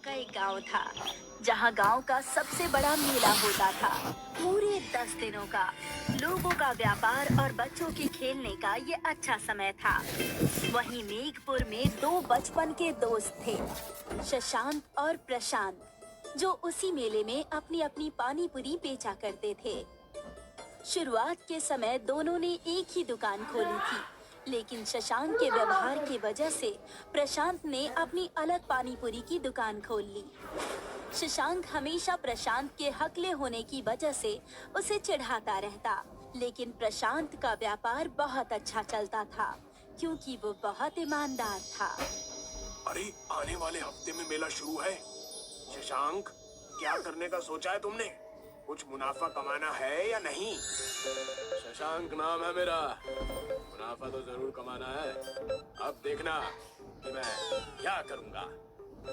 का एक गांव था जहां गांव का सबसे बड़ा मेला होता था। पूरे 10 दिनों का लोगों का व्यापार और बच्चों के खेलने का ये अच्छा समय था। वहीं मेघपुर में दो बचपन के दोस्त थे, शशांक और प्रशांत, जो उसी मेले में अपनी अपनी पानी पूरी बेचा करते थे। शुरुआत के समय दोनों ने एक ही दुकान खोली थी, लेकिन शशांक के व्यवहार की वजह से प्रशांत ने अपनी अलग पानी पूरी की दुकान खोल ली। शशांक हमेशा प्रशांत के हकले होने की वजह से उसे चिढ़ाता रहता, लेकिन प्रशांत का व्यापार बहुत अच्छा चलता था क्योंकि वो बहुत ईमानदार था। अरे आने वाले हफ्ते में मेला शुरू है। शशांक, क्या करने का सोचा है तुमने? कुछ मुनाफा कमाना है या नहीं? शशांक नाम है मेरा, मुनाफा तो जरूर कमाना है। अब देखना कि मैं क्या करूंगा।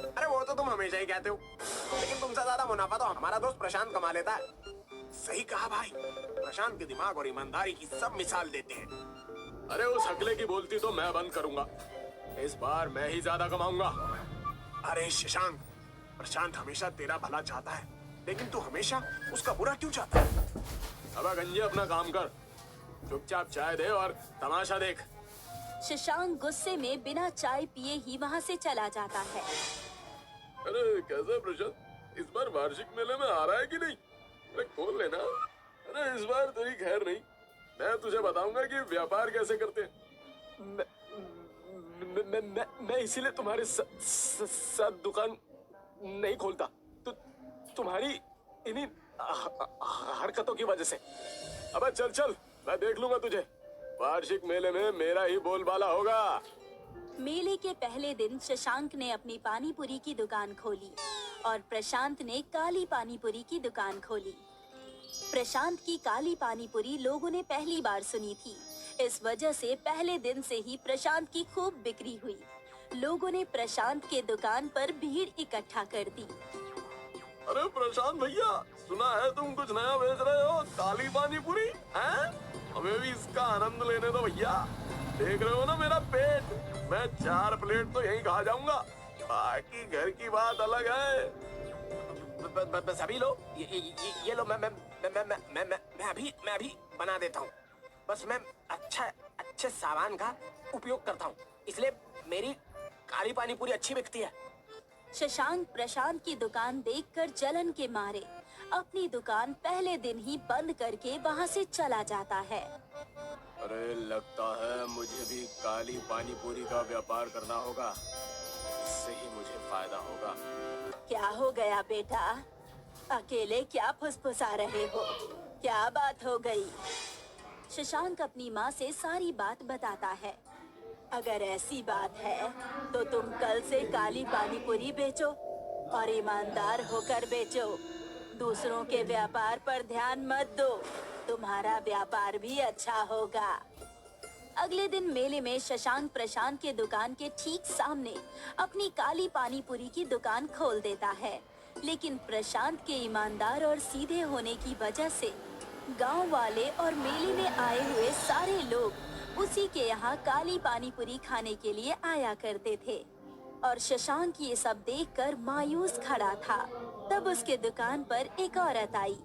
अरे वो तो तुम हमेशा ही कहते हो, लेकिन तुमसे ज्यादा मुनाफा तो हमारा दोस्त प्रशांत कमा लेता है। सही कहा भाई, प्रशांत के दिमाग और ईमानदारी की सब मिसाल देते हैं। अरे उस हकले की बोलती तो मैं बंद करूंगा। इस बार मैं ही ज्यादा कमाऊंगा। अरे शशांक, प्रशांत हमेशा तेरा भला चाहता है, लेकिन तू हमेशा उसका बुरा क्यों चाहता है? अब गंजे अपना काम कर, चुपचाप चाय दे और तमाशा देख। शशांक गुस्से में बिना चाय पिए ही वहाँ से चला जाता है। अरे कैसा प्रशांत, इस बार वार्षिक मेले में आ रहा है कि नहीं? अरे खोल लेना। अरे इस बार तेरी खैर नहीं, मैं तुझे बताऊंगा कि व्यापार कैसे करते हैं। मैं इसीलिए तुम्हारे साथ दुकान नहीं खोलता, तो तुम्हारी इन्हीं हरकतों की वजह से। अबे चल चल, मैं देख लूंगा तुझे। वार्षिक मेले में मेरा ही बोलबाला होगा। मेले के पहले दिन शशांक ने अपनी पानी पूरी की दुकान खोली और प्रशांत ने काली पानी पूरी की दुकान खोली। प्रशांत की काली पानी पूरी लोगों ने पहली बार सुनी थी, इस वजह से पहले दिन से ही प्रशांत की खूब बिक्री हुई। लोगों ने प्रशांत के दुकान पर भीड़ इकट्ठा कर दी। अरे प्रशांत भैया, सुना है तुम कुछ नया बेच रहे हो, काली पानी पूरी हैं? हमें भी इसका आनंद लेने दो भैया। देख रहे हो ना मेरा पेट, मैं 4 प्लेट तो यहीं खा जाऊंगा, बाकी घर की बात अलग है। सभी लो, ये लो, मैं अभी बना देता हूँ। बस मैं अच्छे सामान का उपयोग करता हूँ, इसलिए मेरी काली पानी पूरी अच्छी बिकती है। शशांक प्रशांत की दुकान देखकर जलन के मारे अपनी दुकान पहले दिन ही बंद करके वहाँ से चला जाता है। अरे लगता है मुझे भी काली पानी पूरी का व्यापार करना होगा, इससे ही मुझे फायदा होगा। क्या हो गया बेटा, अकेले क्या फुसफुसा रहे हो? क्या बात हो गई? शशांक अपनी माँ से सारी बात बताता है। अगर ऐसी बात है तो तुम कल से काली पानी पूरी बेचो और ईमानदार होकर बेचो। दूसरों के व्यापार पर ध्यान मत दो, तुम्हारा व्यापार भी अच्छा होगा। अगले दिन मेले में शशांक प्रशांत के दुकान के ठीक सामने अपनी काली पानी पूरी की दुकान खोल देता है, लेकिन प्रशांत के ईमानदार और सीधे होने की वजह से गांव वाले और मेले में आए हुए सारे लोग उसी के यहाँ काली पानी पूरी खाने के लिए आया करते थे। और शशांक ये सब देखकर मायूस खड़ा था। तब उसके दुकान पर एक औरत आई।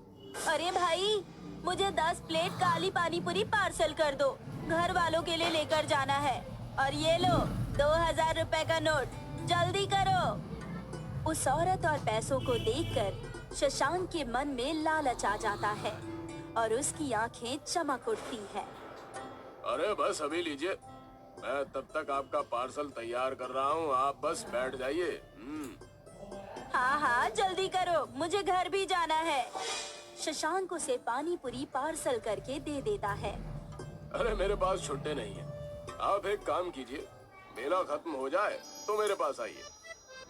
अरे भाई, मुझे 10 प्लेट काली पानी पूरी पार्सल कर दो, घर वालों के लिए लेकर जाना है। और ये लो 2000 रुपए का नोट, जल्दी करो। उस औरत और पैसों को देखकर शशांक के मन में लालच आ जाता है और उसकी आंखें चमक उठती है। अरे बस अभी लीजिए, मैं तब तक आपका पार्सल तैयार कर रहा हूँ, आप बस बैठ जाइए। हाँ हाँ जल्दी करो, मुझे घर भी जाना है। शशांक उसे पानी पूरी पार्सल करके दे देता है। अरे मेरे पास छुट्टे नहीं है, आप एक काम कीजिए, मेला खत्म हो जाए तो मेरे पास आइए,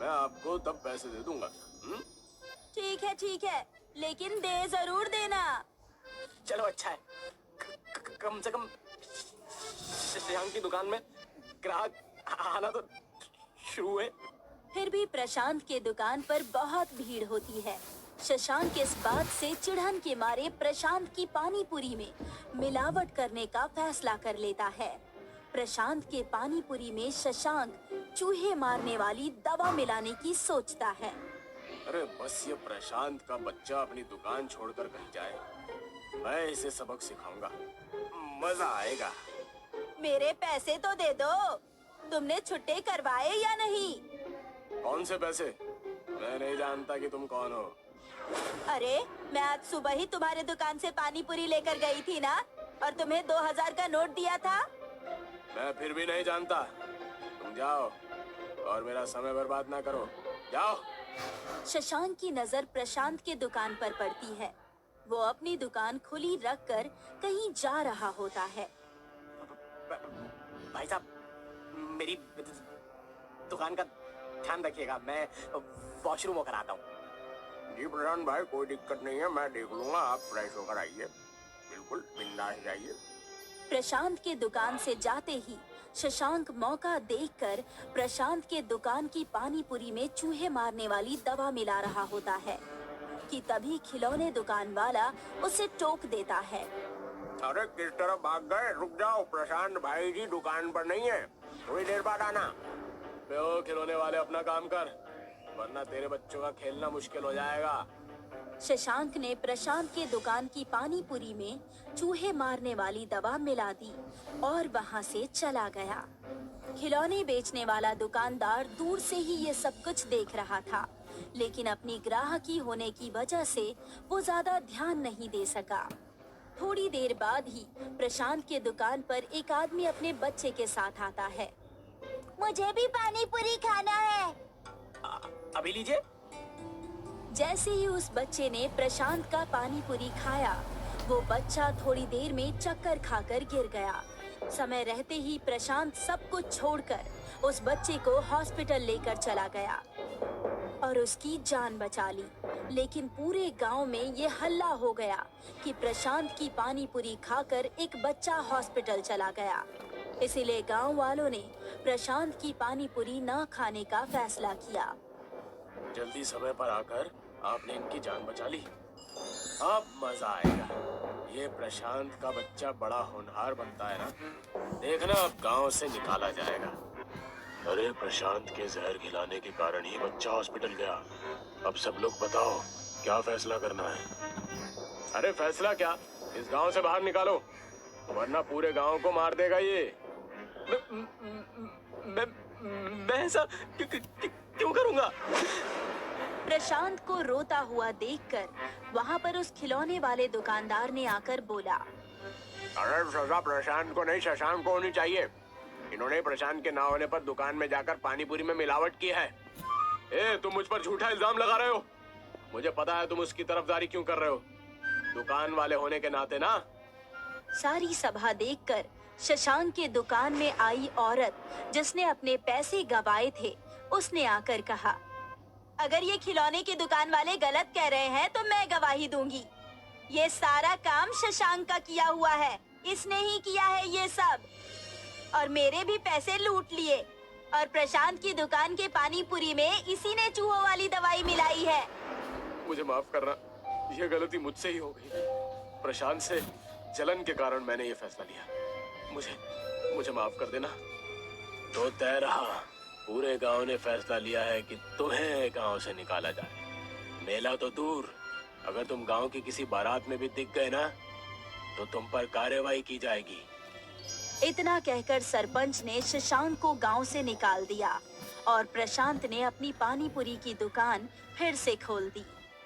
मैं आपको तब पैसे दे दूंगा। ठीक है, लेकिन दे जरूर देना। चलो अच्छा है, कम से कम शशांक की दुकान में ग्राहक आना तो शुरू हुए। फिर भी प्रशांत के दुकान पर बहुत भीड़ होती है। शशांक इस बात से चिढ़न के मारे प्रशांत की पानी पूरी में मिलावट करने का फैसला कर लेता है। प्रशांत के पानी पूरी में शशांक चूहे मारने वाली दवा मिलाने की सोचता है। अरे बस ये प्रशांत का बच्चा अपनी दुकान छोड़कर कहीं जाए। मैं इसे सबक सिखाऊंगा, मजा आएगा। मेरे पैसे तो दे दो। तुमने छुट्टे करवाए या नहीं? कौन से पैसे? मैं नहीं जानता कि तुम कौन हो। अरे मैं आज सुबह ही तुम्हारे दुकान से पानी पूरी लेकर गई थी ना, और तुम्हें 2000 का नोट दिया था। मैं फिर भी नहीं जानता। तुम जाओ और मेरा समय बर्बाद ना करो। जाओ। शशांक की नजर प्रशांत के दुकान पर पड़ती है। वो अपनी दुकान खुली रखकर कहीं जा रहा होता है। भाई साहब, मेरी दुकान का ध्यान रखिएगा। मैं वॉशरूम होकर आता हूँ। जी प्रशांत भाई, कोई दिक्कत नहीं है, मैं देख लूंगा। आप फ्रेश होकर आइए, बिल्कुल बिंदास जाइए। प्रशांत के दुकान से जाते ही शशांक मौका देखकर प्रशांत के दुकान की पानी पूरी में चूहे मारने वाली दवा मिला रहा होता है कि तभी खिलौने दुकान वाला उसे टोक देता है। अरे किस तरफ भाग गए? रुक जाओ, प्रशांत भाई जी दुकान पर नहीं है, थोड़ी देर बाद आना। ओ खिलौने वाले, अपना काम कर, वरना तेरे बच्चों का खेलना मुश्किल हो जाएगा। शशांक ने प्रशांत के दुकान की पानी पूरी में चूहे मारने वाली दवा मिला दी और वहां से चला गया। खिलौने बेचने वाला दुकानदार दूर से ही ये सब कुछ देख रहा था, लेकिन अपनी ग्राहकी होने की वजह से वो ज्यादा ध्यान नहीं दे सका। थोड़ी देर बाद ही प्रशांत के दुकान पर एक आदमी अपने बच्चे के साथ आता है। मुझे भी पानी पूरी खाना है। अभी लीजिए। जैसे ही उस बच्चे ने प्रशांत का पानी पूरी खाया, वो बच्चा थोड़ी देर में चक्कर खाकर गिर गया। समय रहते ही प्रशांत सब कुछ छोड़कर उस बच्चे को हॉस्पिटल लेकर चला गया और उसकी जान बचा ली। लेकिन पूरे गांव में ये हल्ला हो गया कि प्रशांत की पानी पूरी खाकर एक बच्चा हॉस्पिटल चला गया। इसीलिए गांव वालों ने प्रशांत की पानी पूरी न खाने का फैसला किया। जल्दी समय पर आकर आपने इनकी जान बचा ली। अब मजा आएगा। ये प्रशांत का बच्चा बड़ा होनहार बनता है ना, देखना अब गांव से निकाला जाएगा। अरे प्रशांत के जहर खिलाने के कारण ही बच्चा हॉस्पिटल गया। अब सब लोग बताओ क्या फैसला करना है? अरे फैसला क्या, इस गांव से बाहर निकालो, वरना पूरे गांव को मार देगा ये। मैं ऐसा क्यों करूँगा? प्रशांत को रोता हुआ देखकर वहाँ पर उस खिलौने वाले दुकानदार ने आकर बोला, अरे सजा प्रशांत को नहीं, शशांक को होनी चाहिए। इन्होंने प्रशांत के ना होने पर दुकान में जाकर पानी पूरी में मिलावट की है। ए, तुम मुझ पर झूठा इल्जाम लगा रहे हो। मुझे पता है तुम उसकी तरफदारी क्यों कर रहे हो, दुकान वाले होने के नाते ना। सारी सभा देखकर शशांक के दुकान में आई औरत जिसने अपने पैसे गवाए थे, उसने आकर कहा, अगर ये खिलौने की दुकान वाले गलत कह रहे हैं तो मैं गवाही दूंगी। ये सारा काम शशांक का किया हुआ है, इसने ही किया है ये सब, और मेरे भी पैसे लूट लिए। और प्रशांत की दुकान के पानी पूरी में इसी ने चूहों वाली दवाई मिलाई है। मुझे माफ करना, ये गलती मुझसे ही हो गई। प्रशांत से जलन के कारण मैंने ये फैसला लिया। मुझे माफ कर देना। तो तय रहा, पूरे गांव ने फैसला लिया है कि तुम्हें गांव से निकाला जाए। मेला तो दूर, अगर तुम गांव की किसी बारात में भी दिख गए ना, तो तुम पर कार्रवाई की जाएगी। इतना कहकर सरपंच ने शशांक को गांव से निकाल दिया और प्रशांत ने अपनी पानी पूरी की दुकान फिर से खोल दी।